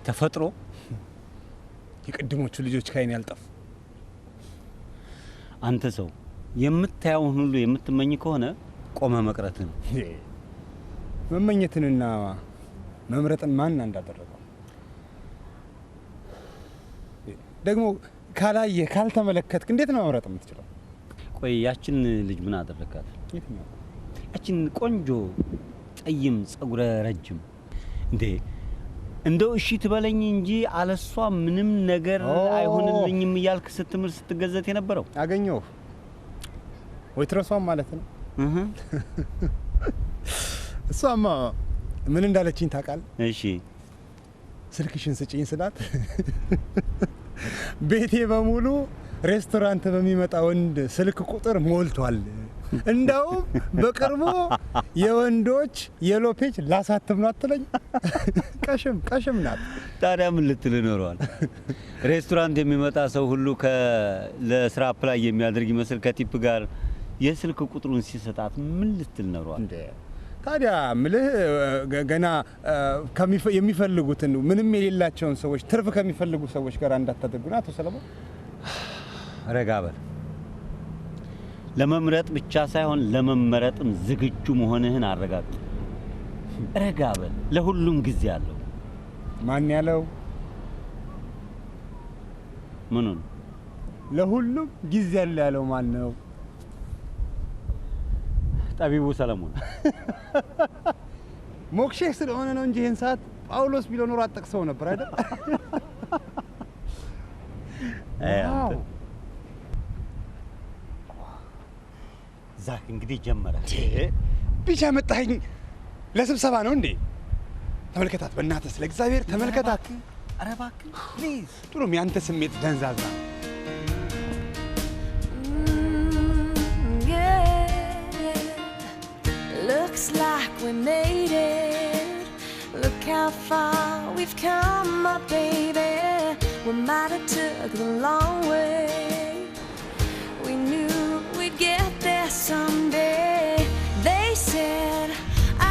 ተፈጥሮ የቀድሞቹ ልጆች ካይን ያልጠፉ አንተ ሰው የምታየውን ሁሉ የምትመኝ ከሆነ ቆመ መቅረት ነው መመኘትንና መምረጥን ማን እንዳደረገው ደግሞ ካላየ ካልተመለከትክ እንዴት ነው መምረጥ የምትችለው ቆይ ያችን ልጅ ምን አደረጋት የትኛው ያችን ቆንጆ ጠይም ጸጉረ ረጅም እንዴ እንደው እሺ ትበለኝ እንጂ አለሷ ምንም ነገር አይሆንልኝም ይያልክ ስትምር ስትገዘት የነበረው አገኘው ወይ ትረሷም ማለት ነው እሷማ ምን እንዳለችኝ ታውቃል እሺ ስልክሽን ስጪኝ ስላት ቤቴ በሙሉ ሬስቶራንት በሚመጣ ወንድ ስልክ ቁጥር ሞልቷል እንዳው በቅርቡ የወንዶች የሎ ፔጅ ላሳትም ነው አትለኝ ቀሽም ናት ታዲያ ምን ልትል ኖሯል ሬስቶራንት የሚመጣ ሰው ሁሉ ለስራ አፕላይ የሚያደርግ ይመስል ከቲፕ ጋር የስልክ ቁጥሩን ሲሰጣት ምን ልትል ኖሯል እንዴ ታዲያ ምልህ ገና የሚፈልጉትን ምንም የሌላቸውን ሰዎች ትርፍ ከሚፈልጉ ሰዎች ጋር እንዳታደርጉና አቶ ሰለሞን ረጋበል ለመምረጥ ብቻ ሳይሆን ለመመረጥም ዝግጁ መሆንህን አረጋግጥ ረጋበል ለሁሉም ጊዜ አለው ማን ያለው ምኑን ለሁሉም ጊዜ ያለው ማን ነው ጠቢቡ ሰለሞን ሞክሼ ስለሆነ ነው እንጂ ይሄን ሰዓት ጳውሎስ ቢሎ ኖር አጠቅሰው ነበር አይደል አንተ ዛክ እንግዲህ ጀመረ ቢቻ መጣኝ ለስብሰባ ነው እንዴ ተመልከታት በእናትህ ስለ እግዚአብሔር ተመልከታት ኧረ እባክህ ፕሊዝ ጥሩ ያንተ ስሜት ደንዛዛ Looks like we made it. Look how far we've come, my baby. We might have took the long way. We knew we'd get there someday. They said,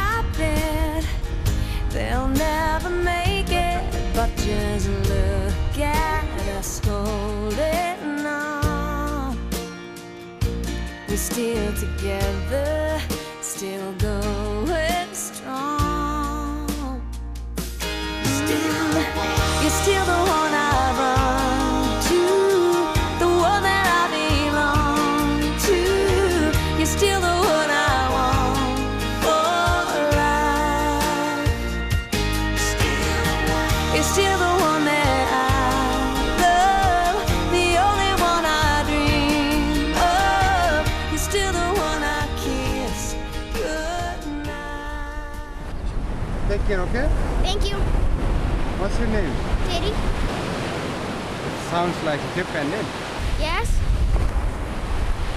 I bet they'll never make it. But just look at us holding on. We're still together. Still going strong. Still, you're still the one I run to, the one that I belong to. You're still the one I want for life. You're still the one that I love, the only one I dream of. You're still the one I kiss. Take care, okay? Thank you. What's your name? Teddy? Sounds like Ethiopian name. Yes?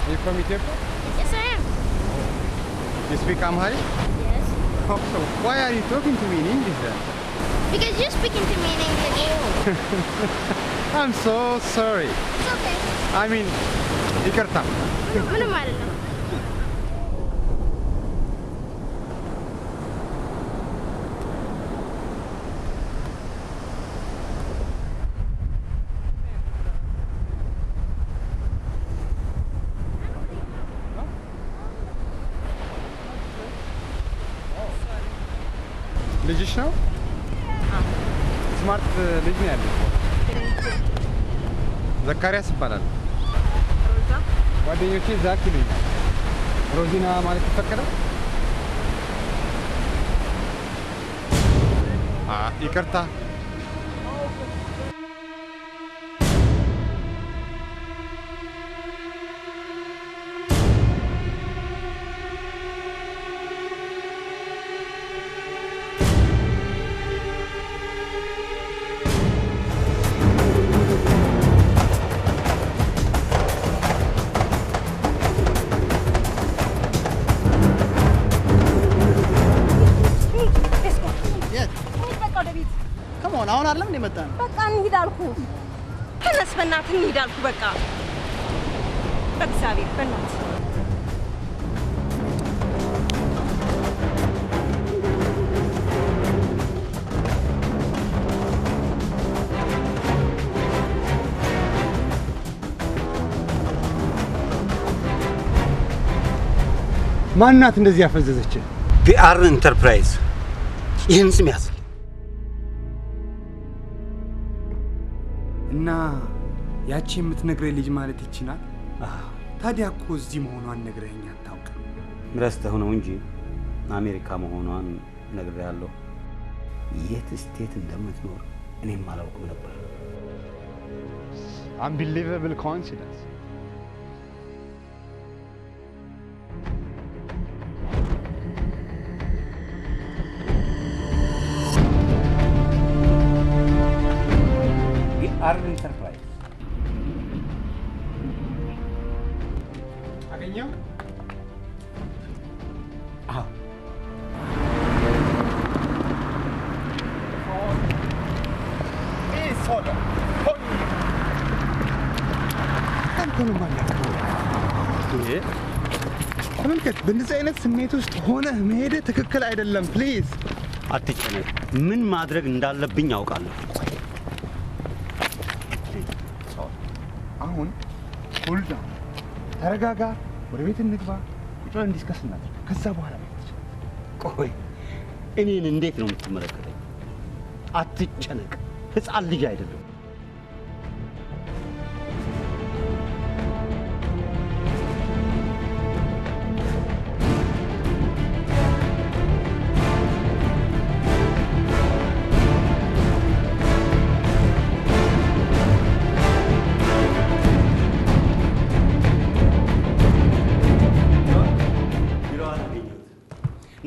Are you from Ethiopia? Yes, I am. You speak Amharic? Yes. Oh, so why are you talking to me in English then? Because you're speaking to me in English. I'm so sorry. It's okay. I mean, ይቅርታ. ምንም አይደለም. ልጅሽ ነው? ስማርት ልጅ ነው ያለው። ዘካሪያስ ይባላል። ሮዛ ጓደኞቼ ዛክ ይሉኛል። ሮዚና ማለት ይፈቀዳል? ይቅርታ። አሁን አይደለም እንደ መጣ ነው በቃ እንሂድ አልኩህ ተነስ በእናትህ እንሂድ አልኩህ በቃ በእግዚአብሔር በእናትህ ማናት እንደዚህ ያፈዘዘች? ቢአር ኢንተርፕራይዝ ይህን ስም ያዝ። እና ያቺ የምትነግረኝ ልጅ ማለት ይችላል? ታዲያ እኮ እዚህ መሆኗን ነግረኸኝ አታውቅም። ረስተህ ነው እንጂ አሜሪካ መሆኗን ነግሬሃለሁ። የት ስቴት እንደምትኖር እኔም አላውቅም ነበር። Unbelievable coincidence. ቢአር ኢንተርፕራይዝ አገኘው? አዎ አንተን ማለት ተመልከት፣ በእንደዚህ አይነት ስሜት ውስጥ ሆነ መሄድ ትክክል አይደለም። ፕሊዝ አትጨነቅ። ምን ማድረግ እንዳለብኝ አውቃለሁ። አሁን ሆልዳ ተረጋጋ፣ ወደ ቤት እንግባ፣ ቁጭ ብለን ዲስከስ እናድርግ። ከዛ በኋላ ማለት ይችላል። ቆይ እኔን እንዴት ነው የምትመለከተኝ? አትጨነቅ፣ ህፃን ልጅ አይደለም።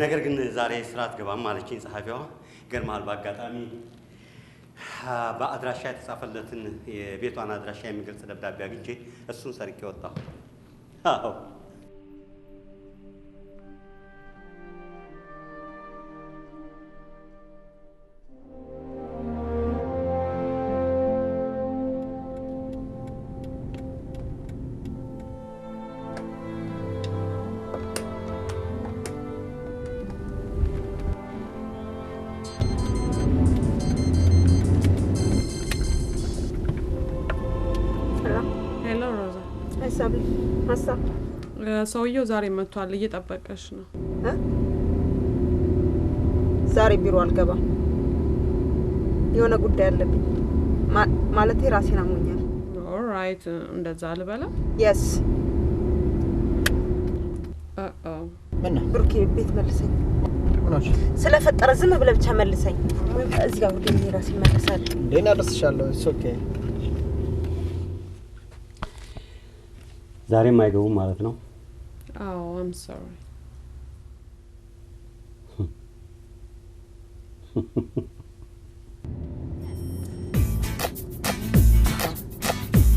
ነገር ግን ዛሬ ስራ አትገባም ማለችኝ ጸሐፊዋ። ይገርምሃል፣ በአጋጣሚ በአድራሻ የተጻፈለትን የቤቷን አድራሻ የሚገልጽ ደብዳቤ አግኝቼ እሱን ሰርቄ ወጣሁ። አዎ ሰውየው ዛሬ መጥቷል፣ እየጠበቀሽ ነው። ዛሬ ቢሮ አልገባም፣ የሆነ ጉዳይ አለብኝ። ማለቴ ራሴን አሞኛል። ኦልራይት፣ እንደዛ ልበላ? የስ ብሩኬ፣ ቤት መልሰኝ። ስለፈጠረ ዝም ብለህ ብቻ መልሰኝ። እዚህ ጋር ወደ ራሴ መልሳል። እንዴና ደስሻለሁ። ኢትስ ኦኬ። ዛሬም አይገቡም ማለት ነው? አዎ፣ I'm sorry.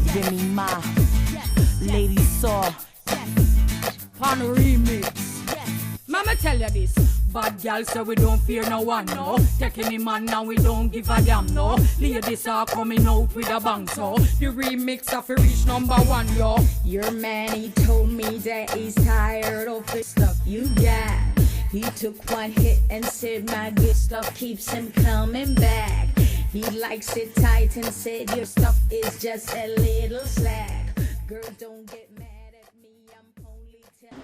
Give me my lady saw on a remix. Mama tell you this. Bad girl say we don't fear no one, no. Taking him man now we don't give a damn, no. Ladies are coming out with a bang, so the remix of a reach #1, yo. Your man, he told me that he's tired of the stuff you got. He took one hit and said my good stuff keeps him coming back. He likes it tight and said your stuff is just a little slack. Girl, don't get mad at me, I'm only telling.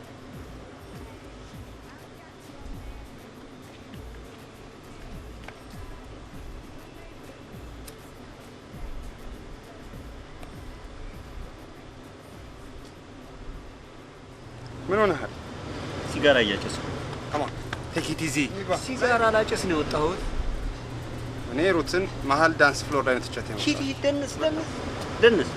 ምን ሆነሃል? ሲጋራ እያጨስኩ። ከማን ቴክ ኢት ኢዚ። ሲጋራ ላጨስ ነው የወጣሁት። እኔ ሩትን መሀል ዳንስ ፍሎር ላይ ተጨተ ነው። ሂድ ደንስ ደንስ ደንስ።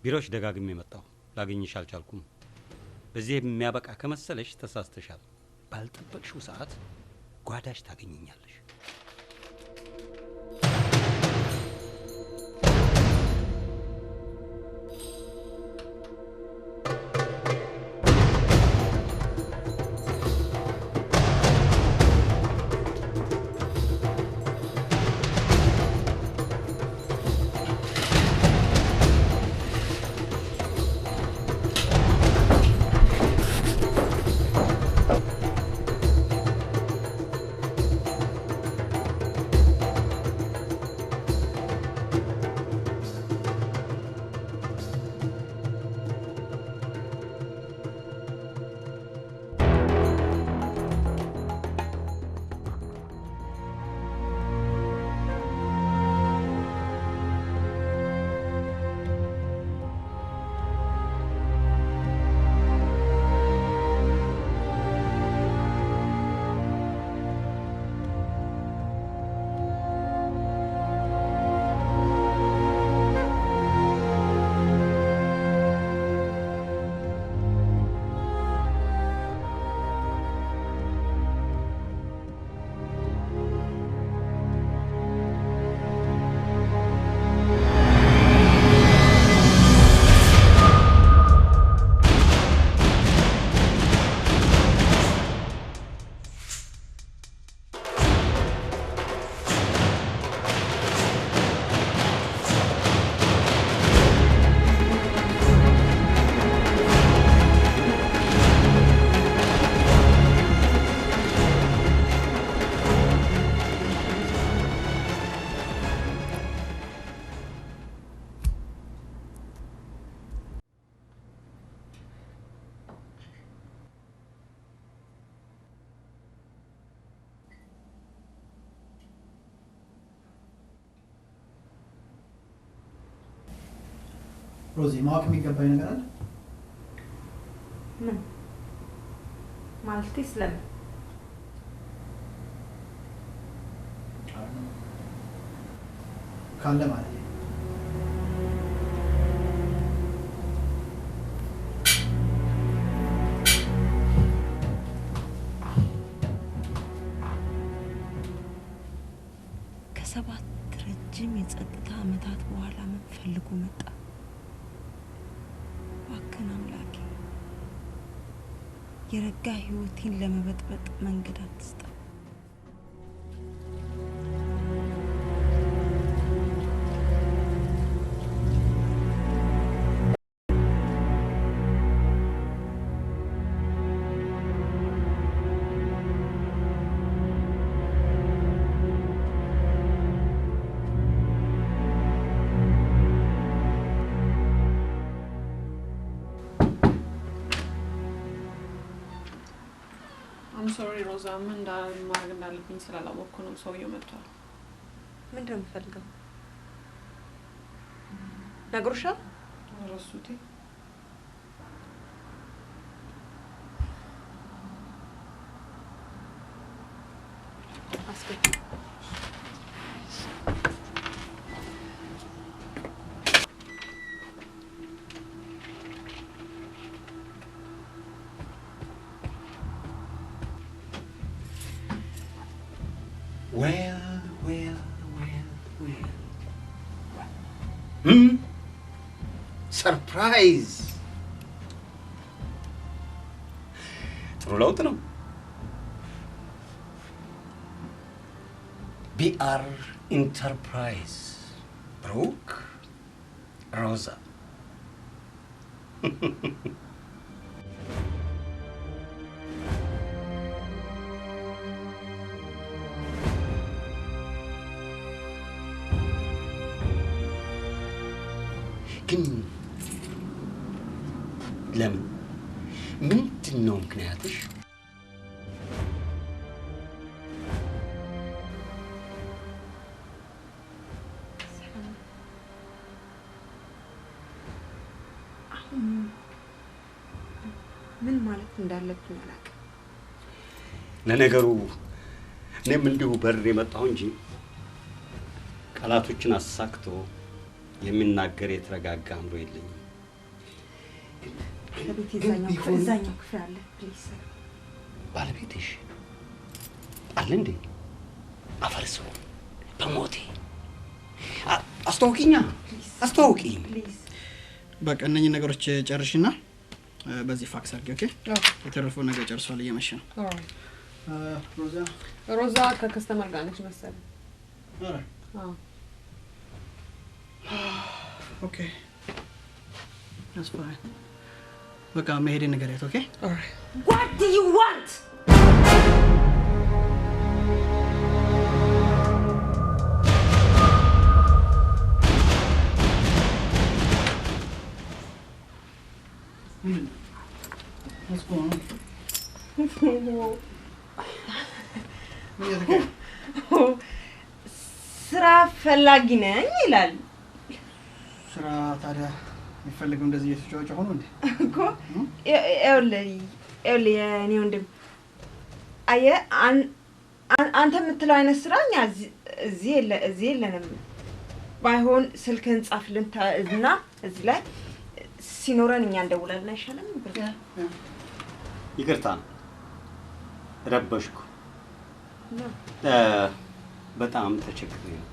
ቢሮሽ ደጋግሜ መጣሁ፣ ላገኝሽ አልቻልኩም። በዚህ የሚያበቃ ከመሰለሽ ተሳስተሻል። ባልጠበቅሽው ሰዓት ጓዳሽ ታገኘኛለሽ። ሮዚ ማወቅ የሚገባኝ ነገር አለ? ምን ማለቴ ስለምን? ካለ ማለት ከሰባት ረጅም የጸጥታ ዓመታት በኋላ ምን ፈልጎ መጣ? እባክህን አምላኬ የረጋ ህይወቴን ለመበጥበጥ መንገድ አትስጠ። I'm sorry ሮዛ ምን ማድረግ እንዳለብኝ ስላላወቅኩ ነው ሰውየው መጥቷል። ምንድን ነው የምትፈልገው? ነግሮሻል? ረሱቴ አስገድ Well. Surprise! ጥሩ ለውጥ ነው። BR Enterprise ብሩክ ሮዛ ግን ለምን ምንድን ነው ምክንያትሽ? ምን ማለት እንዳለብኝ አላውቅም። ለነገሩ እኔም እንዲሁ በር የመጣሁ እንጂ ቃላቶችን አሳክቶ የሚናገር የተረጋጋ አእምሮ የለኝም። ለቤት እዛኛው ክፍል አለ ፕሊዝ። ባለቤትሽ አለ እንዴ? አፈርሰው በሞቴ አስተዋውቂኛ፣ አስተዋውቂኝ ፕሊዝ። በቃ እነኚህ ነገሮች ጨርሽና በዚህ ፋክስ አድርጊ። ኦኬ የተረፈው ነገር ጨርሷል፣ እየመሸ ነው። ሮዛ ከከስተመር ጋር ነች መሰለኝ። አዎ Okay. That's fine. Look, I'm heading to get it, okay? Alright. What do you want? What's going on? ስራ ፈላጊ ነኝ ይላል። ስራ ታዲያ የሚፈልገው እንደዚህ እየተጫወጨ ሆኖ እንዴ? እኮ ኤውሌ የኔ ወንድም አየህ፣ አንተ የምትለው አይነት ስራ እኛ እዚህ የለንም። ባይሆን ስልክህን ጻፍልን እና እዚህ ላይ ሲኖረን እኛ እንደውላለን አይሻልም? ይቅርታ ረበሽኩ። በጣም ተቸግሬ ነው።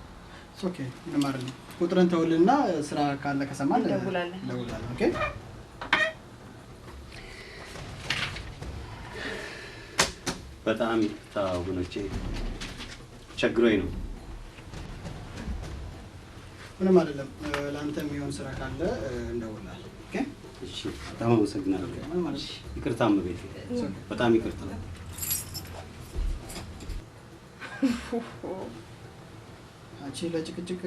ኦኬ ምንም አይደለም። ቁጥርን ተውልና ስራ ካለ ከሰማን እንደውላለን። ኦኬ በጣም ይቅርታ ወገኖቼ፣ ቸግሮኝ ነው። ምንም አይደለም። ለአንተ የሚሆን ስራ ካለ እንደውላለን። ኦኬ እሺ፣ በጣም አመሰግናለሁ። ይቅርታ እመቤቴ፣ በጣም ይቅርታ። አንቺ ለጭቅጭቅ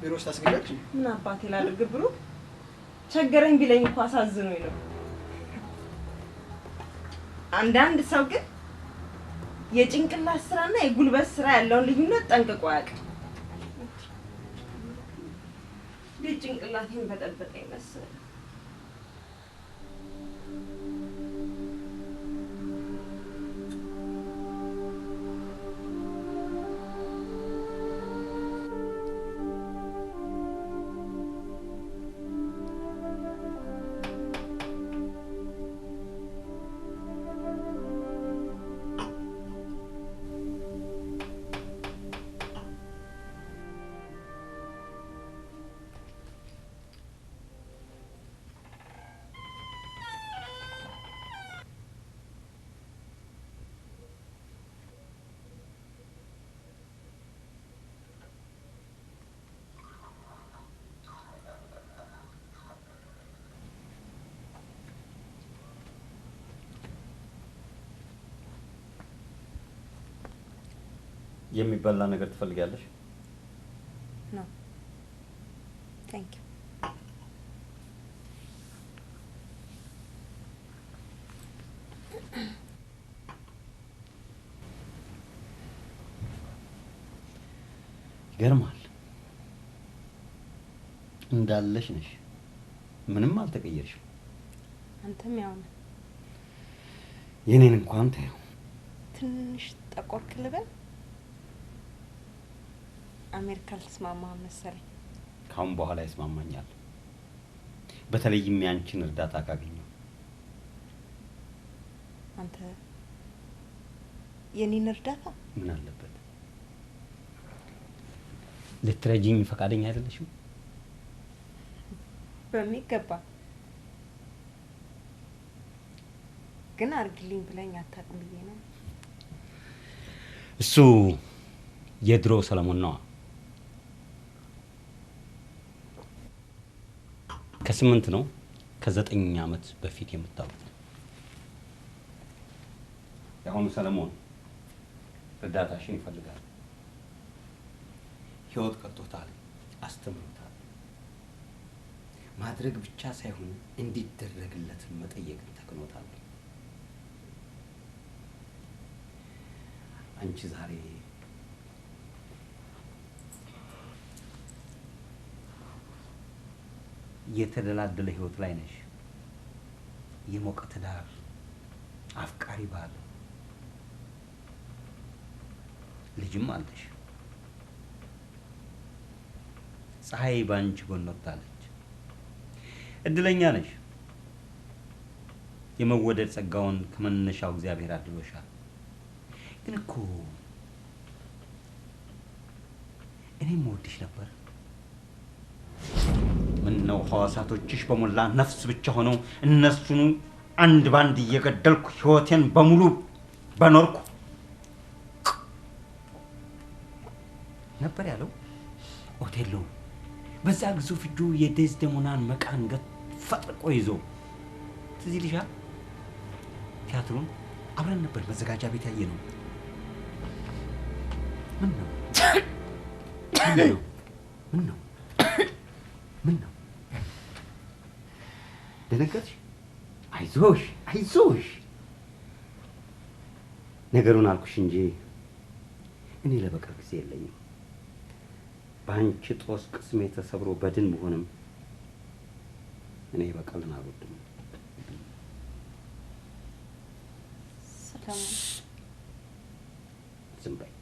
ቢሮ ውስጥ ታስገባች? ምን አባቴ ላድርግ ብሩ? ቸገረኝ ቢለኝ እኮ አሳዝኖኝ ነው። አንዳንድ ሰው ግን የጭንቅላት ስራና የጉልበት ስራ ያለውን ልዩነት ጠንቅቆ ያውቃል። ጭንቅላቴን በጠበጠኝ መሰለኝ። የሚበላ ነገር ትፈልጊያለሽ? No. Thank you. ይገርማል። እንዳለሽ ነሽ። ምንም አልተቀየርሽም። አንተም ያው ነህ። የኔን እንኳን ታየው። ትንሽ ጠቆርክ ልበል? አሜሪካ ልትስማማ መሰለኝ። ካሁን በኋላ ይስማማኛል። በተለይም ያንቺን እርዳታ ካገኘው። አንተ የኔን እርዳታ ምን አለበት? ልትረጂኝ ፈቃደኛ አይደለሽም? በሚገባ ግን አርግልኝ ብለኝ አታውቅም ብዬ ነው። እሱ የድሮ ሰለሞን ነው። ከ8 ነው ከ9 ዓመት በፊት የምታውቁት። ያሁኑ ሰለሞን እርዳታሽን ይፈልጋል። ህይወት ቀጥቶታል፣ አስተምሮታል። ማድረግ ብቻ ሳይሆን እንዲደረግለት መጠየቅን ተክኖታል። አንቺ ዛሬ የተደላደለ ህይወት ላይ ነሽ። የሞቀ ትዳር፣ አፍቃሪ ባል፣ ልጅም አለሽ። ፀሐይ ባንቺ ጎን ወጥታለች። እድለኛ ነሽ። የመወደድ ጸጋውን ከመነሻው እግዚአብሔር አድሎሻል። ግን እኮ እኔም ወድሽ ነበር። ምን ነው ሐዋሳቶችሽ በሞላ ነፍስ ብቻ ሆነው እነሱን አንድ ባንድ እየገደልኩ ህይወቴን በሙሉ በኖርኩ ነበር ያለው ኦቴሎ። በዛ ግዙፍ እጁ የዴዝዴሞናን መቃንገት ፈጥቆ ይዞ ትዝ ይልሻል? ቲያትሩን አብረን ነበር መዘጋጃ ቤት ያየነው። ምን ነው ምን ነው ምን ነው ደነገጥሽ? አይዞሽ አይዞሽ። ነገሩን አልኩሽ እንጂ እኔ ለበቀል ጊዜ የለኝም። በአንቺ ጦስ ቅስሜ ተሰብሮ በድን መሆንም እኔ በቀልን አልወድም። ሰላም ዝም በይ።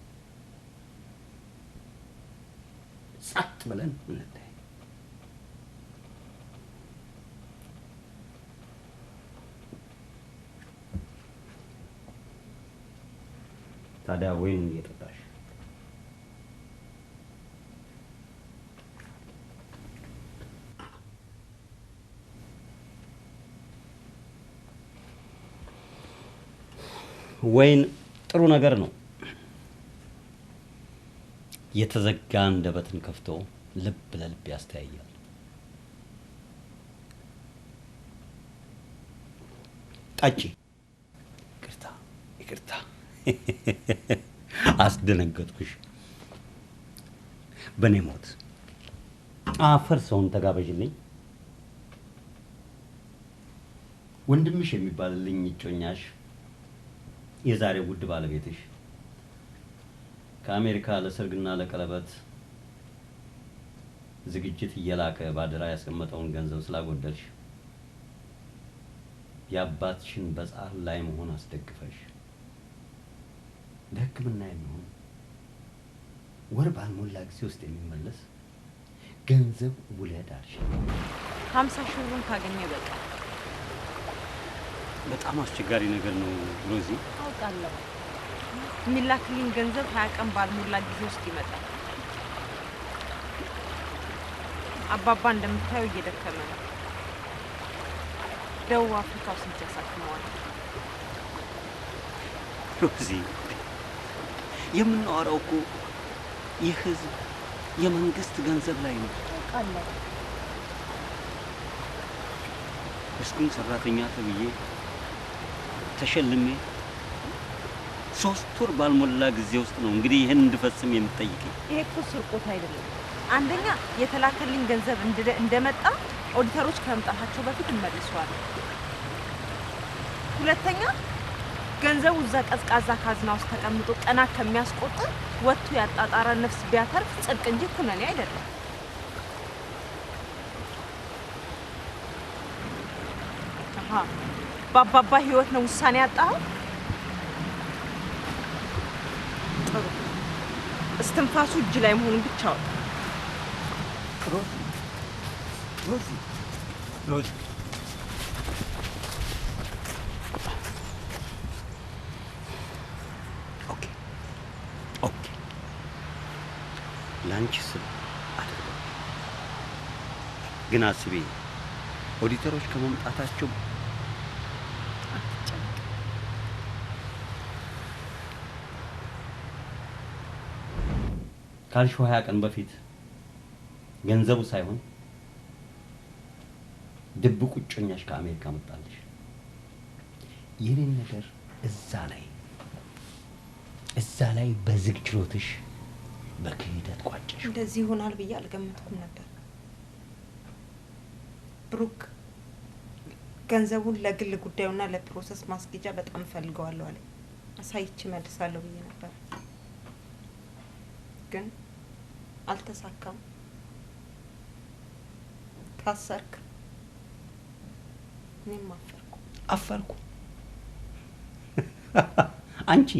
ጸጥ ብለን እንታይ ታዲያ ወይን እየጠጣሽ ወይን ጥሩ ነገር ነው። የተዘጋ አንደበትን ከፍቶ ልብ ለልብ ያስተያያል። ጠጪ። ይቅርታ አስደነገጥኩሽ። በኔ ሞት አፈር ሰውን ተጋበዥልኝ። ወንድምሽ የሚባልልኝ እጮኛሽ የዛሬ ውድ ባለቤትሽ ከአሜሪካ ለሰርግና ለቀለበት ዝግጅት እየላከ ባደራ ያስቀመጠውን ገንዘብ ስላጎደልሽ የአባትሽን በጻር ላይ መሆን አስደግፈሽ ለሕክምና የሚሆን ወር ባልሞላ ጊዜ ውስጥ የሚመለስ ገንዘብ ውለድ አልሽ። 50 ሺህ ብሩን ካገኘ በቃ። በጣም አስቸጋሪ ነገር ነው ሮዚ። አውቃለሁ። የሚላክልኝ ገንዘብ 20 ቀን ባልሞላ ጊዜ ውስጥ ይመጣል። አባባ እንደምታየው እየደከመ ነው። ደቡብ አፍሪካ ውስጥ ያሳክመዋል። ሮዚ የምናወራው እኮ የህዝብ የመንግስት ገንዘብ ላይ ነው። አውቃለሁ። እስኩን ሰራተኛ ተብዬ ተሸልሜ 3 ወር ባልሞላ ጊዜ ውስጥ ነው እንግዲህ ይሄን እንድፈጽም የምትጠይቀኝ። ይሄ እኮ ስርቆት አይደለም። አንደኛ የተላከልኝ ገንዘብ እንደመጣ ኦዲተሮች ከመምጣታቸው በፊት እንመልሰዋለን። ሁለተኛ ገንዘቡ እዛ ቀዝቃዛ ካዝና ውስጥ ተቀምጦ ቀናት ከሚያስቆጥር ወጥቶ ያጣጣረ ነፍስ ቢያተርፍ ጽድቅ እንጂ ኩነኔ አይደለም። አሃ በአባባ ህይወት ነው ውሳኔ ያጣኸው? ጥሩ። እስትንፋሱ እጅ ላይ መሆኑን ብቻ አውቅ። ሮዚ ሮዚ ሮዚ ኦኬ ኦኬ ላንቺ ስል አድርገው ግን አስቢ ኦዲተሮች ከመምጣታቸው ካልሽው 20 ቀን በፊት ገንዘቡ ሳይሆን ድብቁ ጮኛሽ ከአሜሪካ መጣልሽ። የኔን ነገር እዛ ላይ በዝግ ችሎትሽ በክህደት ቋጨሽ። እንደዚህ ይሆናል ብዬ አልገመትኩም ነበር። ብሩክ ገንዘቡን ለግል ጉዳዩና ለፕሮሰስ ማስጌጃ በጣም ፈልገዋለሁ አለ። አሳይቼ መልሳለሁ ብዬ ነበር፣ ግን አልተሳካም። ታሰርክ። እኔም አፈርኩ። አንቺ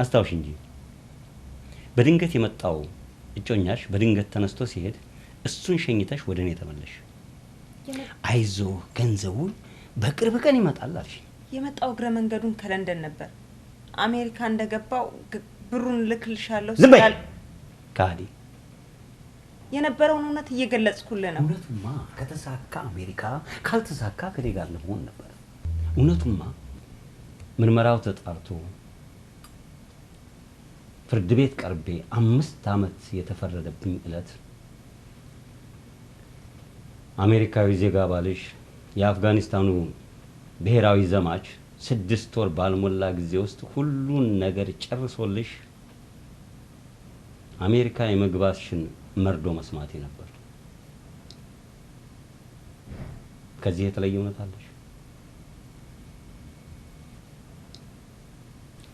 አስታውሽ እንጂ በድንገት የመጣው እጮኛሽ በድንገት ተነስቶ ሲሄድ እሱን ሸኝተሽ ወደ እኔ ተመለሽ። አይዞ ገንዘቡ በቅርብ ቀን ይመጣል አልሽ። የመጣው እግረ መንገዱን ከለንደን ነበር። አሜሪካ እንደገባው ብሩን ልክልሻለሁ ዝም በይ ካዲ። የነበረውን እውነት እየገለጽኩልህ ነው። እውነቱማ ከተሳካ አሜሪካ፣ ካልተሳካ ከኔ ጋር ለመሆን ነበር። እውነቱማ ምርመራው ተጣርቶ ፍርድ ቤት ቀርቤ 5 ዓመት የተፈረደብኝ ዕለት አሜሪካዊ ዜጋ ባልሽ የአፍጋኒስታኑ ብሔራዊ ዘማች 6 ወር ባልሞላ ጊዜ ውስጥ ሁሉን ነገር ጨርሶልሽ አሜሪካ የመግባትሽን መርዶ መስማቴ ነበር። ከዚህ የተለየ እውነት አለሽ?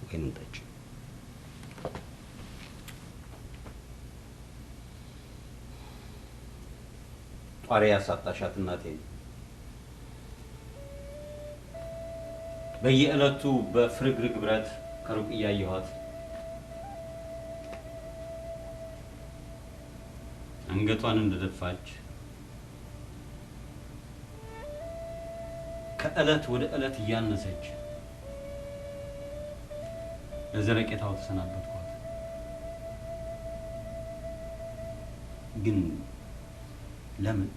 ወይንም ጠጪ። ጧሪ ያሳጣሻት እናቴ በየዕለቱ በፍርግርግ ብረት ከሩቅ እያየኋት አንገቷን እንደደፋች ከዕለት ወደ ዕለት እያነሰች ለዘለቄታው ተሰናበትኳት። ግን ለምን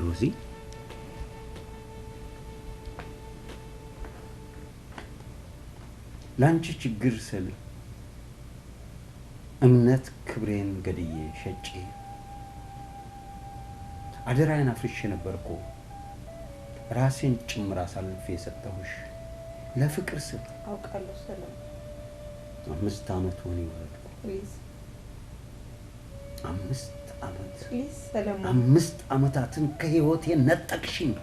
ሮዚ? ላንቺ ችግር ስል እምነት ክብሬን ገድዬ ሸጬ አደራዬን አፍርሼ ነበርኩ። ራሴን ጭምር አሳልፌ የሰጠሁሽ ለፍቅር ስል። አውቃለሁ ሰላም። 5 ዓመት ሆነ ይወልኩ። ፕሊዝ 5 ዓመት ፕሊዝ ሰላም። 5 ዓመታትን ከህይወቴ ነጠቅሽኝ።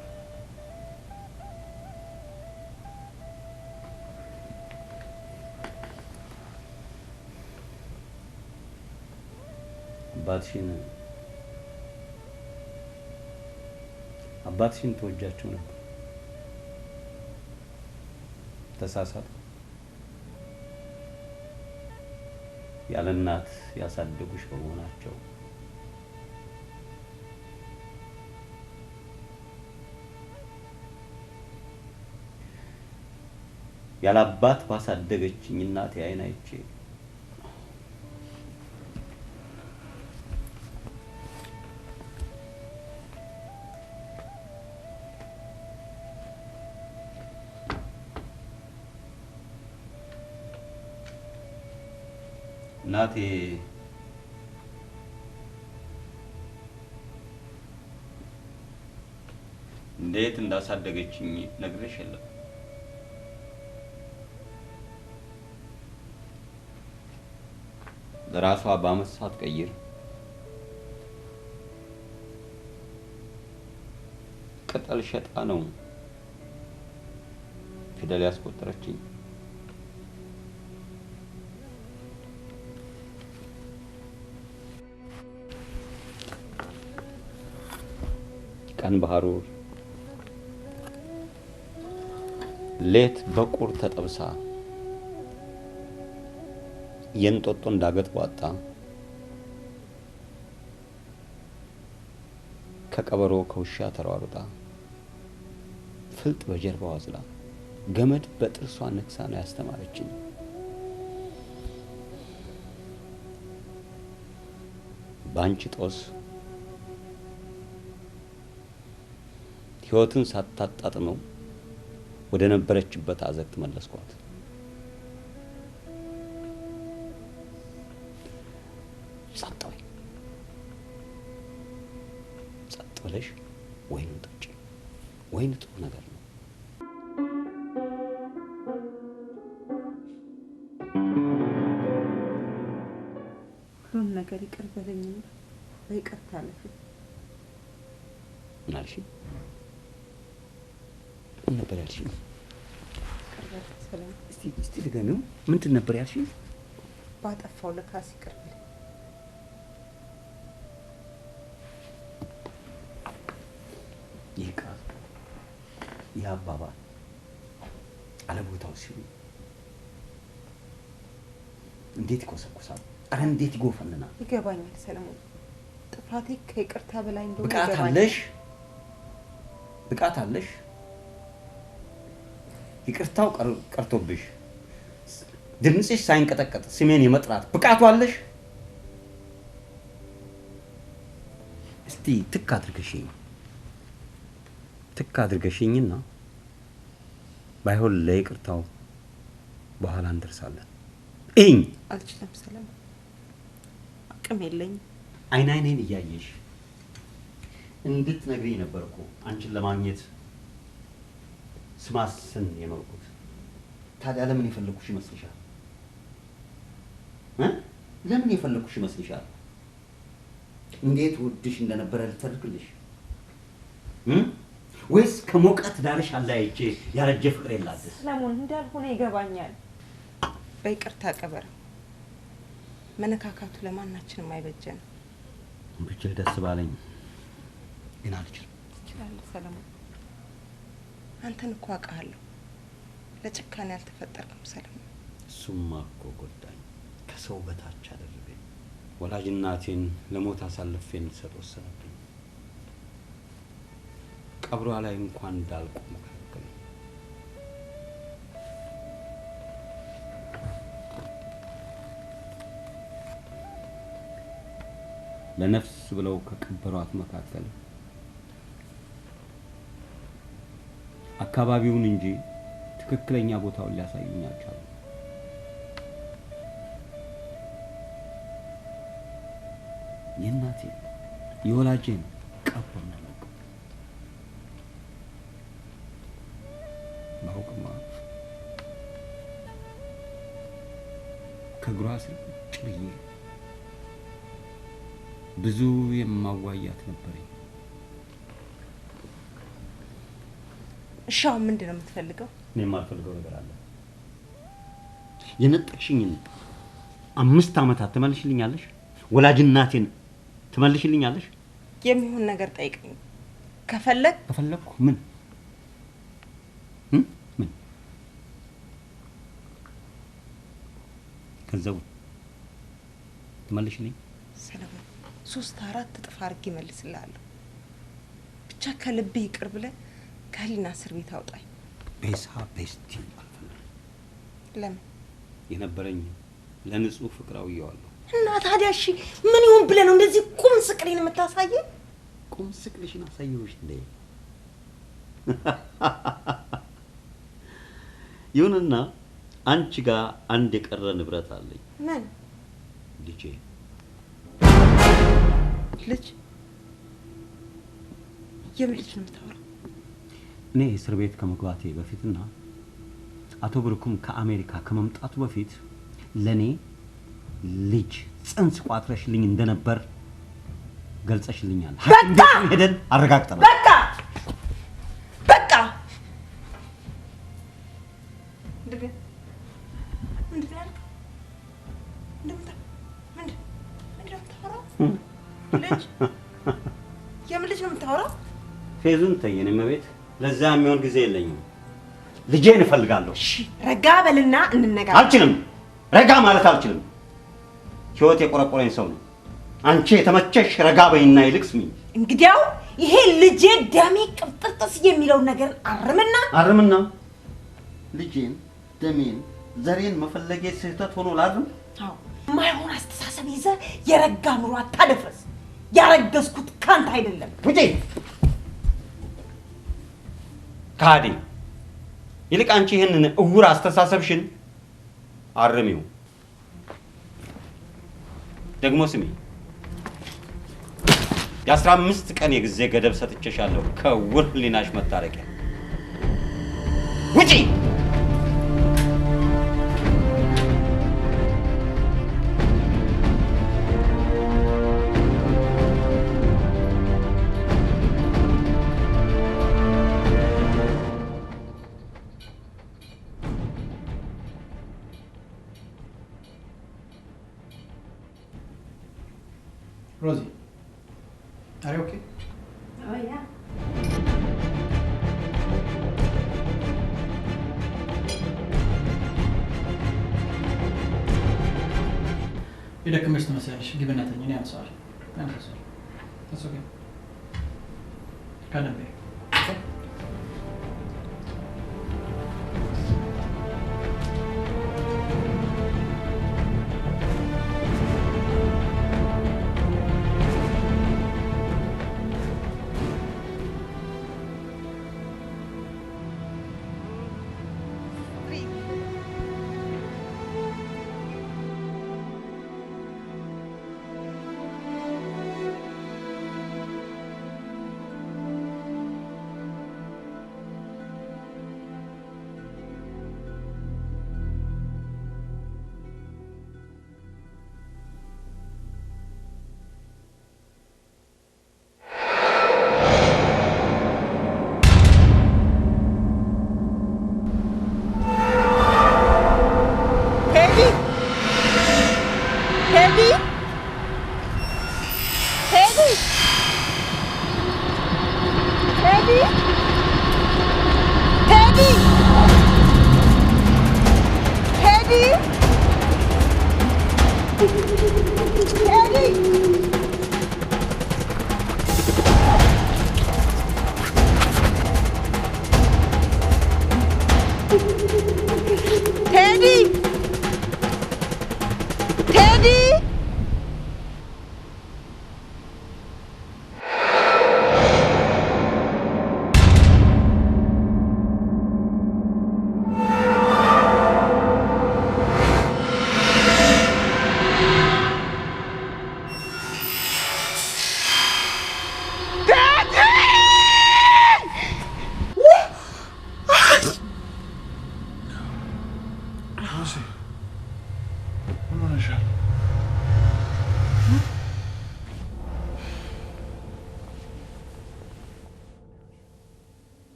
አባትሽን ተወጃቸው ነበር። ተሳሳቱ። ያለ እናት ያሳደጉሽ በመሆናቸው ያለ አባት ባሳደገችኝ እናቴ አይን አይቼ እናቴ እንዴት እንዳሳደገችኝ ነግሬሽ የለም። ለራሷ በአመት ሳትቀይር ቅጠል ሸጣ ነው ፊደል ያስቆጠረችኝ። ቀን በሐሩር ሌት በቁር ተጠብሳ የንጦጦ እንዳገት ዋጣ ከቀበሮ ከውሻ ተሯሩጣ ፍልጥ በጀርባዋ አዝላ ገመድ በጥርሷ ነክሳ ነው ያስተማረችኝ። ባንቺ ጦስ ህይወትን ሳታጣጥመው ወደ ነበረችበት አዘቅት መለስኳት። ጸጥ ብለሽ ወይን ጠጪ። ወይን ጥሩ ነገር ነው። ሁሉም ነገር ይቅር በለኝና በይቅርታ አለፍ። ምን አልሽኝ? ምን ነበር ያልሽኝ? እስቲ ድገሚው። ምንድን ነበር ያልሽኝ? ባጠፋው ለካስ ይቅር በለኝ። ይህ ቃል ይህ አባባል አለቦታው ሲሉ እንዴት ይኮሰኩሳል! አረ እንዴት ይጎፈንናል! ይገባኛል ሰለሞን፣ ጥፋቴ ከይቅርታ በላይ እንደሆነ ብቃት አለሽ። ይቅርታው ቀርቶብሽ ድምፅሽ ሳይንቀጠቀጥ ስሜን የመጥራት ብቃቱ አለሽ። እስቲ ትክ አድርገሽኝና ባይሆን ለይቅርታው በኋላ እንደርሳለን። እኝ አልችልም ሰለሞን፣ አቅም የለኝም። አይኔን እያየሽ እንድትነግሪኝ ነበር እኮ አንቺን ለማግኘት ስማስን የኖርኩት። ታዲያ ለምን የፈለኩሽ ይመስልሻል? ለምን የፈለኩሽ ይመስልሻል? እንዴት ውድሽ እንደነበረ ልተርክልሽ ወይስ ከሞቃት ዳርሽ አላይቼ ያረጀ ፍቅር የላድስ? ሰለሞን እንዳልሆነ ይገባኛል። በይቅርታ ቀበረ መነካካቱ ለማናችንም አይበጀንም። ብቻ ደስ ባለኝ ግን አልችልም። ትችላለህ ሰለሞን፣ አንተን እኮ አውቃለሁ። ለጭካኔ አልተፈጠርክም ሰለሞን። እሱማ እኮ ጎዳኝ፣ ከሰው በታች አደረገኝ። ወላጅ እናቴን ለሞት አሳልፌ እንድሰጥ ወሰነብኝ። ቀብሯ ላይ እንኳን እንዳልቆም ከለከለኝ። ለነፍስ ብለው ከቀበሯት መካከል አካባቢውን እንጂ ትክክለኛ ቦታውን ሊያሳዩኝ አልቻሉም። የእናቴ የወላጄን ቀብር ነው ባውቅማ ከእግሯ ስር ቁጭ ብዬ ብዙ የማዋያት ነበረኝ። እሺ አሁን ምንድን ነው የምትፈልገው? እኔ የማልፈልገው ነገር አለ። የነጠቅሽኝን 5 ዓመታት ትመልሽልኛለሽ? ወላጅ እናቴን ትመልሽልኛለሽ? የሚሆን ነገር ጠይቀኝ። ከፈለኩ ምን ምን ገንዘቡ ትመልሽልኝ? ሰለሞን 3-4 እጥፍ አድርጌ እመልስልሃለሁ። ብቻ ከልብ ይቅር ብለህ ከህሊና እስር ቤት አውጣኝ። ቤሳ ቤስቲ አልፈልግም። ለምን? የነበረኝ ለንጹህ ፍቅር አውየዋለሁ። እና ታዲያ እሺ ምን ይሁን ብለህ ነው እንደዚህ ቁም ስቅሌን የምታሳየኝ? ቁም ስቅልሽን አሳየሁሽ እንዴ? ይሁንና አንቺ ጋር አንድ የቀረ ንብረት አለኝ። ምን? ልጄ። ልጅ? የምን ልጅ ነው የምታወራው? እኔ እስር ቤት ከመግባቴ በፊትና አቶ ብሩክም ከአሜሪካ ከመምጣቱ በፊት ለኔ ልጅ ጽንስ ቋጥረሽልኝ እንደነበር ገልጸሽልኛል። በቃ ሄደን አረጋግጠናል። በቃ የምን ልጅ ነው የምታወራው? ፌዙን ተየኔ መቤት፣ ለዛ የሚሆን ጊዜ የለኝም። ልጄን እፈልጋለሁ። እሺ ረጋ በልና እንነጋገር። አልችልም፣ ረጋ ማለት አልችልም። ህይወት የቆረቆረኝ ሰው ነው። አንቺ የተመቸሽ ረጋ በይና ይልቅ ስሚኝ። እንግዲያው ይሄ ልጄ ደሜ ቅብጥርጥስ የሚለው ነገር አርምና ልጄን ደሜን ዘሬን መፈለጌ ስህተት ሆኖ ላርም? አዎ ማይሆን አስተሳሰብ ይዘህ የረጋ ኑሮ አታደፍረስ። ያረገዝኩት ካንተ አይደለም። ውጪ ካዲ። ይልቅ አንቺ ይህንን እውር አስተሳሰብሽን አርሚው። ደግሞ ስሚ፣ የ15 ቀን የጊዜ ገደብ ሰጥቼሻለሁ ከውር ህሊናሽ መታረቂያ። ውጪ! Rosie, are you okay? Oh, yeah. የደከመሽ ትመስያለሽ። ግቢና ተኝ፣ እኔ አነሳዋለሁ። That's okay. ካነቤ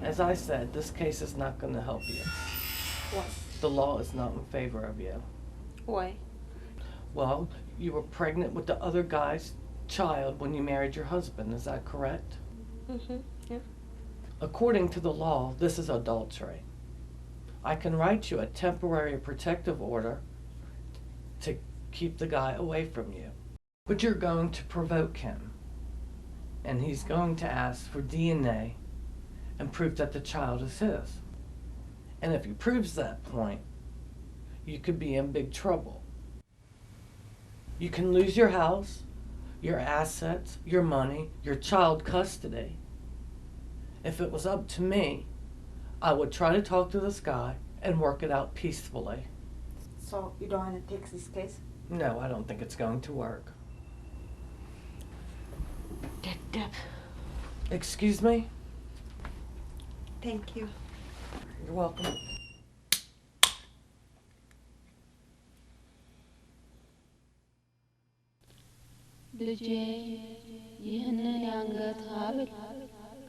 As I said, this case is not going to help you. Why? The law is not in favor of you. Why? Well, you were pregnant with the other guy's child when you married your husband, is that correct? Yeah. According to the law, this is adultery. I can write you a temporary protective order to keep the guy away from you. But you're going to provoke him. And he's going to ask for DNA and prove that the child is his. And if he proves that point, you could be in big trouble. You can lose your house, your assets, your money, your child custody. If it was up to me, I would try to talk to this guy and work it out peacefully. So you don't want to take this case? No, I don't think it's going to work. Deb. Excuse me? Thank you. You're welcome. ልጄ ይህንን የአንገት ሐብል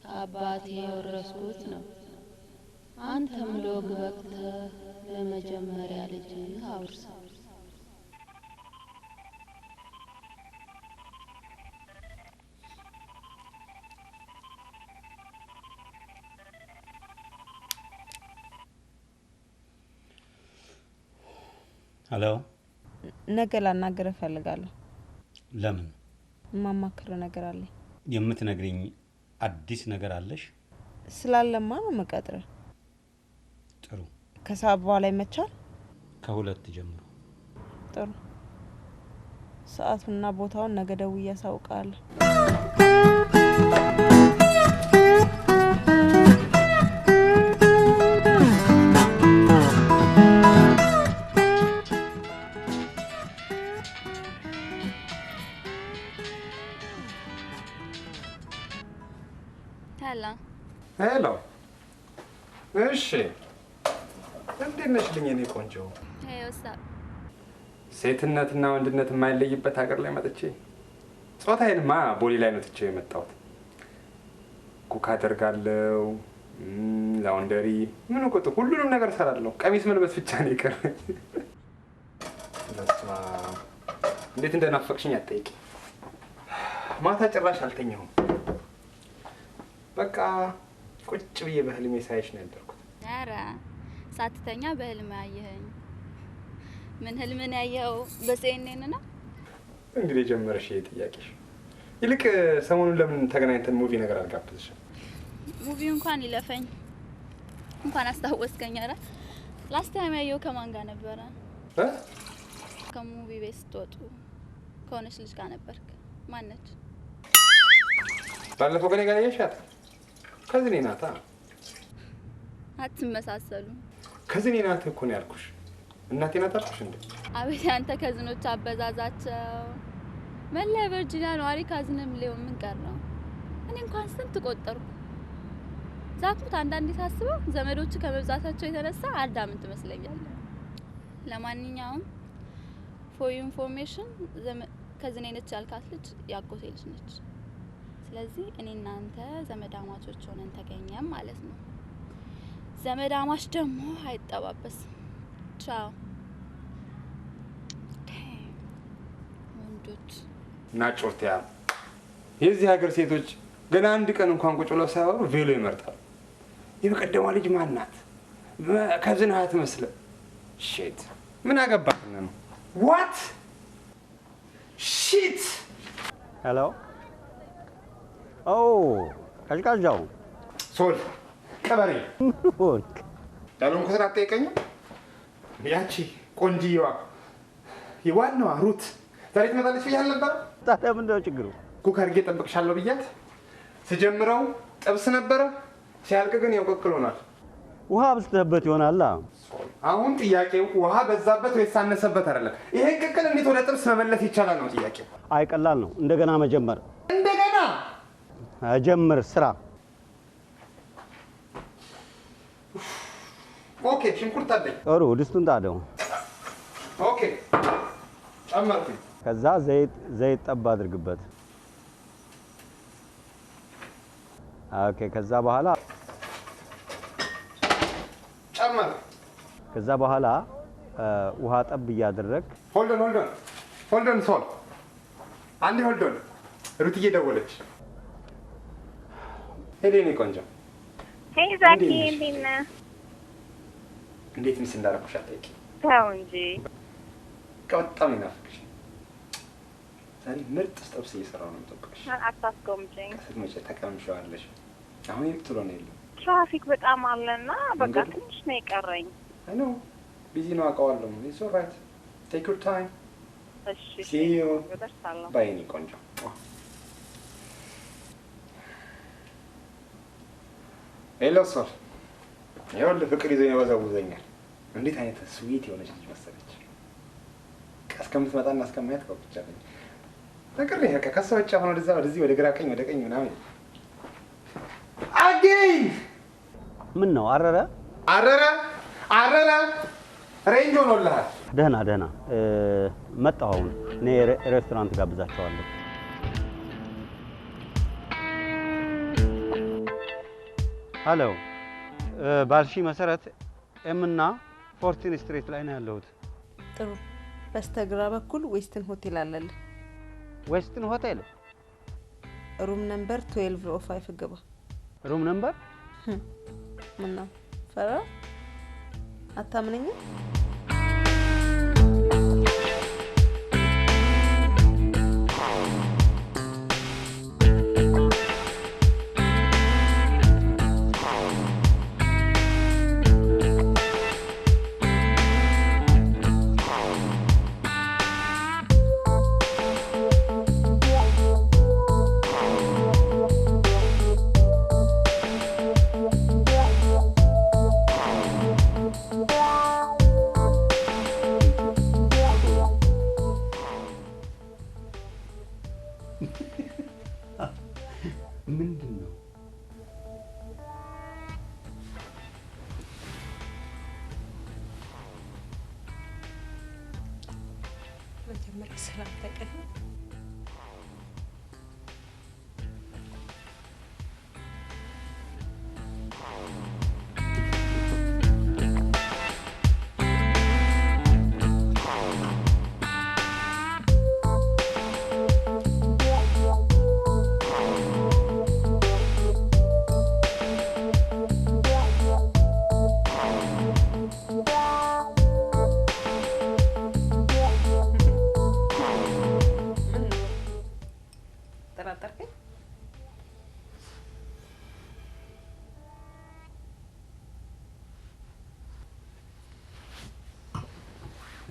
ከአባቴ የወረስኩት ነው። አንተም ሎግ በቅተህ ለመጀመሪያ ልጅህ አውርሰው። ሄሎ፣ ነገ ላናግርህ እፈልጋለሁ። ለምን? ማማክር ነገር አለኝ። የምትነግሪኝ አዲስ ነገር አለሽ? ስላለማ ነው መቀጥረህ። ጥሩ። ከሰዓት በኋላ ይመቻል? ከሁለት ጀምሮ። ጥሩ። ሰዓቱንና ቦታውን ነገ ደውዬ አሳውቃለሁ። ሄሎ። እሺ፣ እንዴት ነሽ ልኝ እኔ ቆንጆ? ሴትነትና ወንድነት የማይለይበት ሀገር ላይ መጥቼ ጾታዬንማ ቦሌ ላይ ነው ትቼው የመጣሁት። ኩክ አደርጋለሁ፣ ላውንደሪ፣ ምን ቁጥ ሁሉንም ነገር እሰራለሁ። ቀሚስ መልበስ ብቻ ነው ይቀር። ለስማ እንዴት እንደናፈቅሽኝ አትጠይቂ። ማታ ጭራሽ አልተኛሁም። በቃ ቁጭ ብዬ በህልሜ ሳይሽ ነው ያደርኩት። ኧረ ሳትተኛ በህልም ያየኸኝ? ምን ህልምን ያየኸው? በሴኔን ነው እንግዲህ ጀመረሽ ይሄ ጥያቄሽ። ይልቅ ሰሞኑን ለምን ተገናኝተን ሙቪ ነገር አልጋብዝሽም? ሙቪ እንኳን ይለፈኝ፣ እንኳን አስታወስከኝ። ኧረ ላስት ታይም ያየኸው ከማን ጋር ነበረ? ከሙቪ ቤት ስትወጡ ከሆነች ልጅ ጋር ነበርክ። ማነች? ባለፈው ከኔ ጋር ያየሻት ከዝኔ ናታ። አትመሳሰሉ። ከዝኔ ናት እኮ ነው ያልኩሽ። እናቴ ናት አልኩሽ እንዴ? አቤት ያንተ ከዝኖች አበዛዛቸው። መላ ቨርጂኒያ ነዋሪ ካዝንም ሊሆን ምን ቀረው? እኔ እንኳን ስንት ቆጠርኩ። ዛኩት አንዳንዴ ሳስበው ዘመዶች ከመብዛታቸው የተነሳ አዳምን ትመስለኛለህ። ለማንኛውም ፎር ኢንፎርሜሽን ከዝኔ ነች ያልካት ልጅ ያጎቴ ልጅ ነች። ስለዚህ እኔ እናንተ ዘመዳማቾች ሆነን ተገኘም ማለት ነው። ዘመዳማች ደግሞ አይጠባበስም። ቻው። ወንዶች ናጮርቲያ የዚህ ሀገር ሴቶች ገና አንድ ቀን እንኳን ቁጭ ብለው ሳይወሩ ቬሎ ይመርጣሉ። የበቀደሟ ልጅ ማን ናት? ከዝናህ አትመስልም። ሺት ምን አገባህ ነው? ዋት ሺት። ሄሎ። ኦ ቀዥቃዣው ሶል ቀበሬ ያለውን አትጠይቀኝም? ያቺ ቆንጂዋ የዋናዋ ሩት ዛሬ ትመጣለች ብዬሽ አልነበረ? ታዲያ ምንድን ነው ችግሩ? ኩክ አድርጌ እጠብቅሻለሁ ብያት ስጀምረው ጥብስ ነበረ፣ ሲያልቅ ግን ያው ቅቅል ሆኗል። ውሃ ብስተህበት ይሆናል። አሁን ጥያቄው ውሃ በዛበት ወይስ አነሰበት አይደለም። ይሄን ቅቅል እንዴት ወደ ጥብስ መመለስ ይቻላል ነው ጥያቄው። አይ ቀላል ነው። እንደገና መጀመር። እንደገና ጀምር ስራ። ኦኬ፣ ሽንኩርት አለኝ። ጥሩ፣ ድስቱን ጣደው። ኦኬ፣ ጨመርኩኝ። ከዛ ዘይት ጠብ አድርግበት። ኦኬ፣ ከዛ በኋላ ጨመር። ከዛ በኋላ ውሃ ጠብ እያደረግ ሆልደን ሆልዶን ሶል አንዴ ሆልዶን ሩትዬ ደወለች። ሄዴኔ ቆንጆ ሄይ ዛኪ እንዴት ነህ? እንዴት ሚስ እንዳደረኩሽ አትጠይቂ። ተው እንጂ በጣም ይናፍቅሽ። ዛሬ ምርጥ ጥብስ እየሰራሁ ነው የምጠብቅሽ። አታስጎምጂኝ። ስትመጪ ተቀምሸዋለሽ። አሁን ይልቅ ቶሎ ነው የለም። ትራፊክ በጣም አለና በቃ ትንሽ ነው የቀረኝ። አይ ኖ ቢዚ ነው አውቀዋለሁ። ኢትስ ኦልራይት ቴክ ዩር ታይም። እሺ ሲ ዩ ባይ ኒ ቆንጆ። ሄሎ ሶል ይኸውልህ ፍቅር ይዞኝ ያወዛውዘኛል። እንዴት አይነት ስዊት የሆነች ልጅ መሰለች። እስከምትመጣና እስከማያት ጓጉቻለሁ። ፍቅር ይሄ ከሷ ብቻ አሁን ወደዚህ ወደ ግራ ቀኝ ወደ ቀኝ ምናምን አገኝ ምን ነው አረረ ሬንጅ ሆኖልሃል። ደህና መጣሁ። አሁን እኔ ሬስቶራንት ጋብዛቸዋለሁ። ሄሎ ባልሺ መሰረት ኤምና 14 ስትሪት ላይ ነው ያለሁት። ጥሩ። በስተግራ በኩል ዌስትን ሆቴል አለልህ። ዌስትን ሆቴል ሩም ነምበር 1205 ግባ። ሩም ነምበር ምን ነው ፈራ አታምነኝም? ምንድን ነው? መጀመሪያ ሰላም ተቀን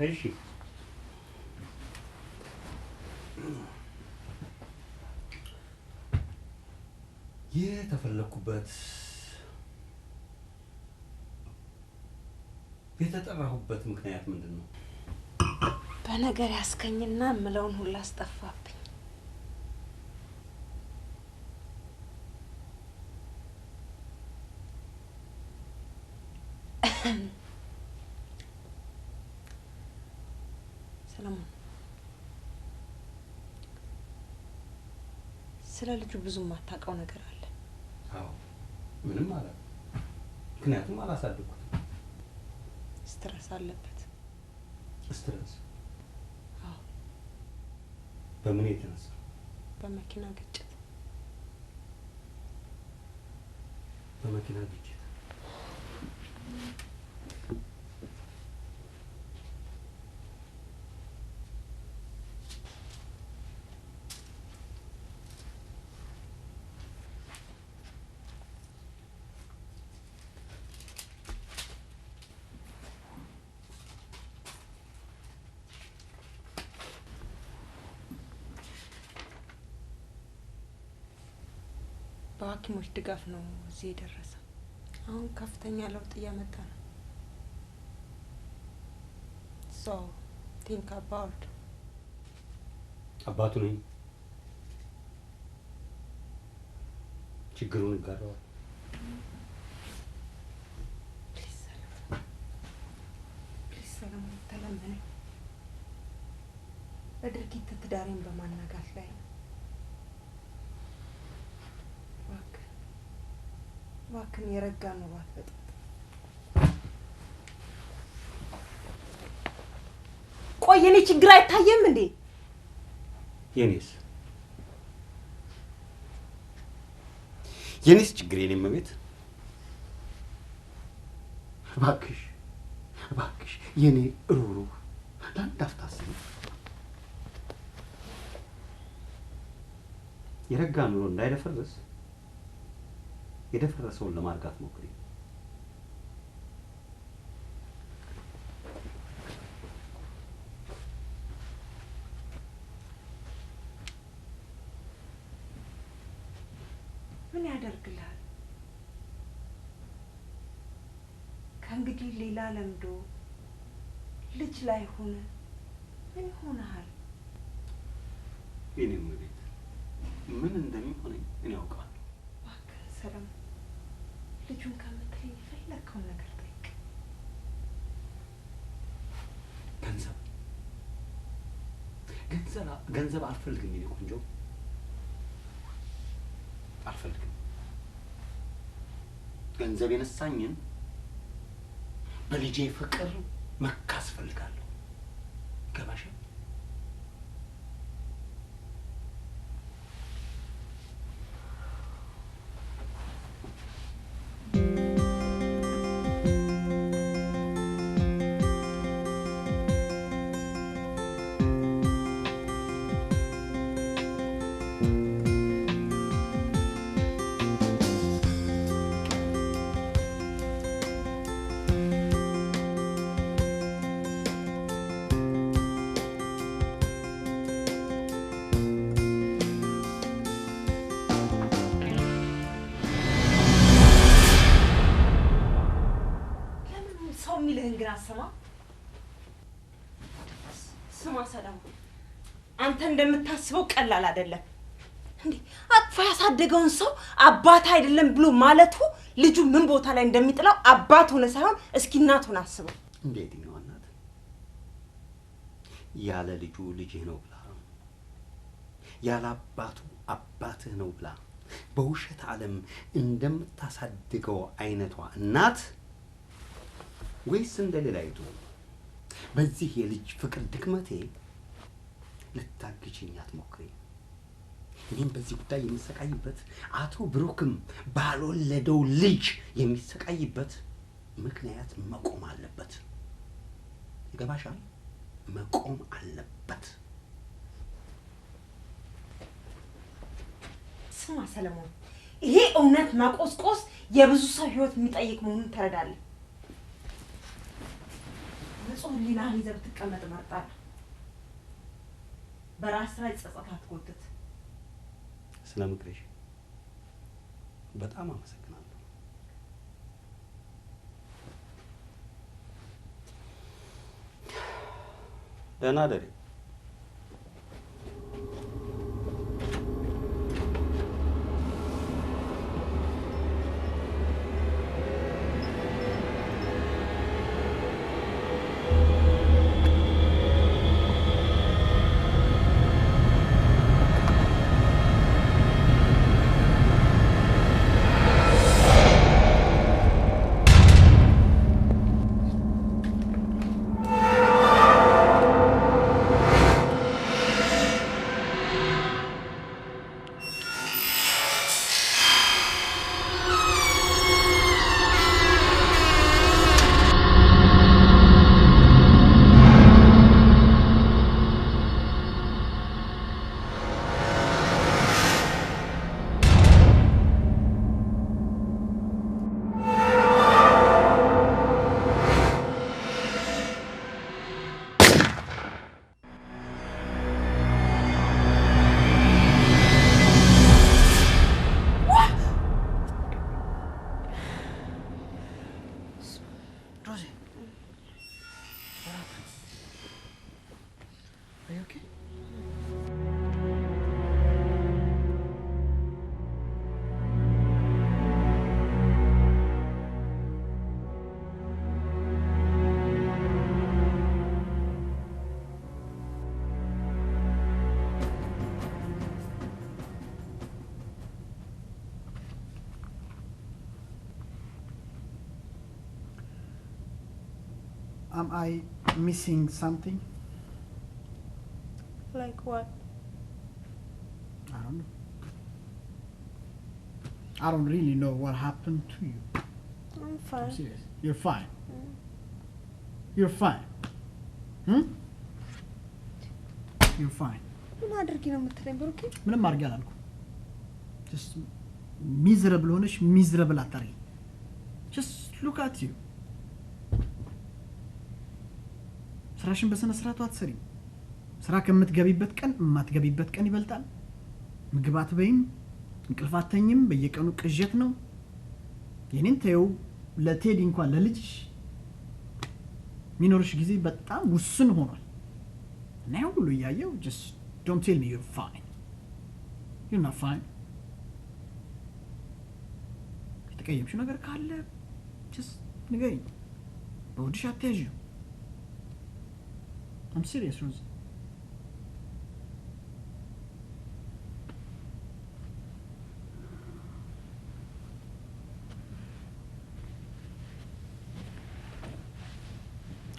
እሺ የተፈለኩበት የተጠራሁበት ምክንያት ምንድን ነው? በነገር ያስከኝና ምለውን ሁላ አስጠፋብኝ። ሰለሞን ስለ ልጁ ብዙ የማታውቀው ነገር አለ። አዎ ምንም አለ። ምክንያቱም አላሳደኩትም። ስትረስ አለበት። ስትረስ? አዎ። በምን የተነሳ? በመኪና ግጭት። በመኪና ግጭት? በሐኪሞች ድጋፍ ነው እዚህ የደረሰው። አሁን ከፍተኛ ለውጥ እያመጣ ነው። So think about አባቱ ነኝ። ችግሩን ይጋራዋል። ፕሊዝ ሰለሞን ተለመነኝ። በድርጊት ትዳሬን በማናጋት ላይ ነው። እባክህን የረጋ ኑሮ አትበጥብጥ። ቆይ የኔ ችግር አይታየም እንዴ? የኔስ ችግር የኔ መቤት እባክሽ የኔ ሩሩ ለአንድ አፍታ አስቢ። የረጋ ኑሮ እንዳይደፈርስ የደፈረሰውን ለማርጋት ሞክሪ። ምን ያደርግልሃል? ከእንግዲህ ሌላ ለምዶ ልጅ ላይ ሆነ ምን ይሆናል? የኔ መቤት ምን እንደሚሆነኝ እኔ አውቃለሁ። እባክህ ሰለሞን ልጁን ከምትለኝ የፈለግከውን ነገር ጠይቅ። ገንዘብ አልፈልግም የኔ ቆንጆ አልፈልግም። ገንዘብ የነሳኝን በልጄ ፍቅር መካስ ፈልጋለሁ። ገባሽ? ስማ ሰለሞን፣ አንተ እንደምታስበው ቀላል አይደለም እንዴ። አጥፋ ያሳደገውን ሰው አባት አይደለም ብሎ ማለቱ ልጁ ምን ቦታ ላይ እንደሚጥለው አባት ሆነ ሳይሆን እስኪ እናት ሆነ አስበው። እንዴት ነው እናት ያለ ልጁ ልጅህ ነው ብላ ያለ አባቱ አባትህ ነው ብላ በውሸት ዓለም እንደምታሳድገው አይነቷ እናት ወይስ እንደሌላይቱ በዚህ የልጅ ፍቅር ድክመቴ ልታግቺኝ አትሞክሪ። እኔም በዚህ ጉዳይ የሚሰቃይበት አቶ ብሩክም ባልወለደው ልጅ የሚሰቃይበት ምክንያት መቆም አለበት። ይገባሻል? መቆም አለበት። ስማ ሰለሞን፣ ይሄ እውነት ማቆስቆስ የብዙ ሰው ህይወት የሚጠይቅ መሆኑን ተረዳለህ። ንጹህ ህሊናህን ይዘህ ብትቀመጥ እመርጣለሁ። በራስ ላይ ጸጸት አትጎትት። ስለ ምክርሽ በጣም አመሰግናለሁ። ደህና ደሪ። Am I missing something? Like what? don't know. I don't really know what happened to you. I'm fine. I'm serious. You're fine. You're fine. You're fine. ምን አድርጊ ነው የምትለኝ ብሩኬ? ምንም አድርጊ አላልኩም። Just miserable ሆነሽ miserable አታርጊ. Just look at you. ስራሽን በስነ ስርዓቱ አትሰሪም። ስራ ከምትገቢበት ቀን የማትገቢበት ቀን ይበልጣል። ምግብ አትበይም፣ እንቅልፍ አትተኝም፣ በየቀኑ ቅዠት ነው። የኔን ተይው፣ ለቴዲ እንኳን ለልጅሽ ሚኖርሽ ጊዜ በጣም ውስን ሆኗል። እና ያው ሁሉ እያየው just don't tell me you're fine. You're not fine. የተቀየምሽው ነገር ካለ just ንገሪኝ። በሆድሽ አትያዥው። I'm serious, Rose.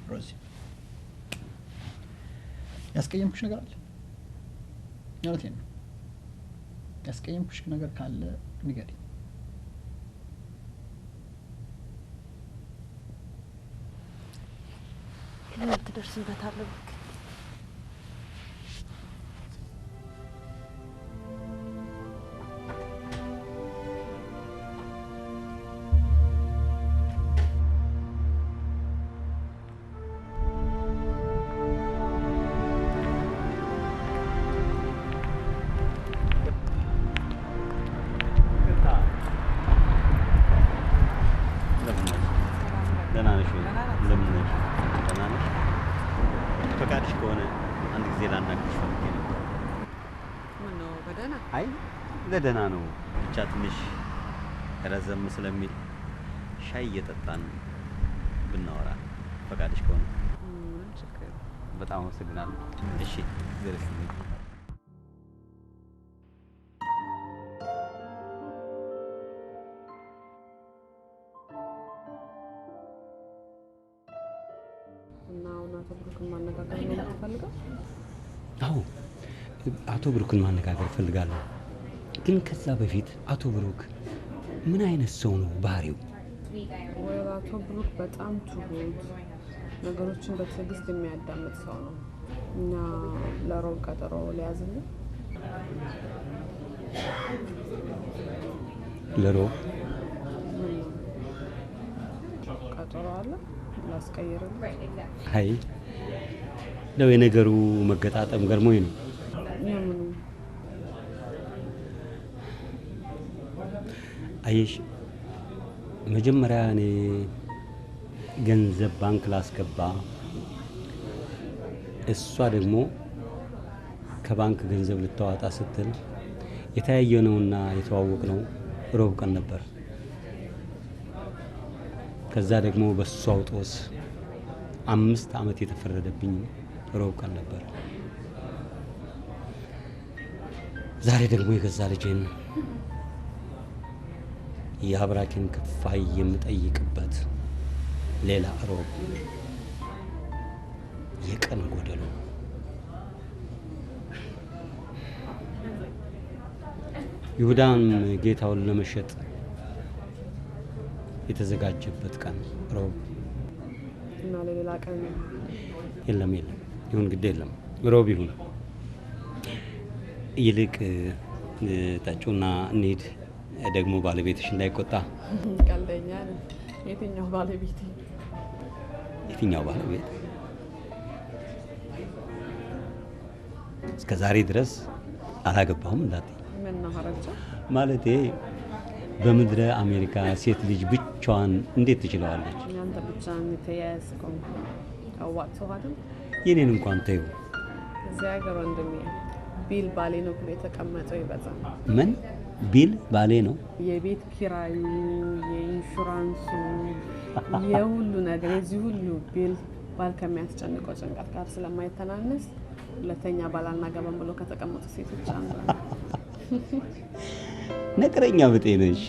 Rose. ያስቀየምኩሽ ነገር አለ? እውነቴን ነው። ያስቀየምኩሽ ነገር ካለ ንገሪኝ። ለምን ትደርስበታለህ? ለደህና ነው ብቻ ትንሽ ረዘም ስለሚል ሻይ እየጠጣን ብናወራ ፈቃድሽ ከሆነ በጣም አመሰግናለሁ። እሺ ዘርስ እና አቶ ብሩክን ማነጋገር ነው የምትፈልገው? አዎ አቶ ብሩክን ማነጋገር ፈልጋለሁ። ግን ከዛ በፊት አቶ ብሩክ ምን አይነት ሰው ነው ባህሪው? ወይ አቶ ብሩክ በጣም ትሁት፣ ነገሮችን በትዕግስት የሚያዳምጥ ሰው ነው። እና ለሮብ ቀጠሮ ሊያዝልን ለሮብ ቀጠሮ አለ ላስቀይርልህ? አይ ነው የነገሩ መገጣጠም ገርሞኝ ነው። የምኑ? አየሽ መጀመሪያ እኔ ገንዘብ ባንክ ላስገባ፣ እሷ ደግሞ ከባንክ ገንዘብ ልታወጣ ስትል የተያየነውና የተዋወቅነው ሮብ ቀን ነበር። ከዛ ደግሞ በሷ ጦስ 5 ዓመት የተፈረደብኝ ሮብ ቀን ነበር። ዛሬ ደግሞ የገዛ ልጄን የአብራኬን ክፋይ የምጠይቅበት ሌላ ሮብ የቀን ጎደሎ። ይሁዳም ጌታውን ለመሸጥ የተዘጋጀበት ቀን ሮብ እና ለሌላ ቀን የለም ይሁን ግድ የለም ሮብ ይሁን። ይልቅ ጠጩና እንሂድ፣ ደግሞ ባለቤትሽ እንዳይቆጣ። ቀልደኛ ነህ። የትኛው ባለቤት? የትኛው ባለቤት? እስከ ዛሬ ድረስ አላገባሁም እንዳትይ። ምን ነው ሀረጃ? ማለቴ በምድረ አሜሪካ ሴት ልጅ ብቻዋን እንዴት ትችለዋለች? ያንተ ብቻህን የተያያዝከው አዋጥተው አይደል? የኔን እንኳን ተይው። እዚህ ሀገር ወንድሜ ቢል ባሌ ነው ብሎ የተቀመጠው ይበዛል። ምን ቢል ባሌ ነው? የቤት ኪራዩ፣ የኢንሹራንሱ፣ የሁሉ ነገር የዚህ ሁሉ ቢል ባል ከሚያስጨንቀው ጭንቀት ጋር ስለማይተናነስ ሁለተኛ ባል አናገባም ብሎ ከተቀመጡ ሴቶች አንዱ ነው። ነገረኛ ብጤ ነሽ።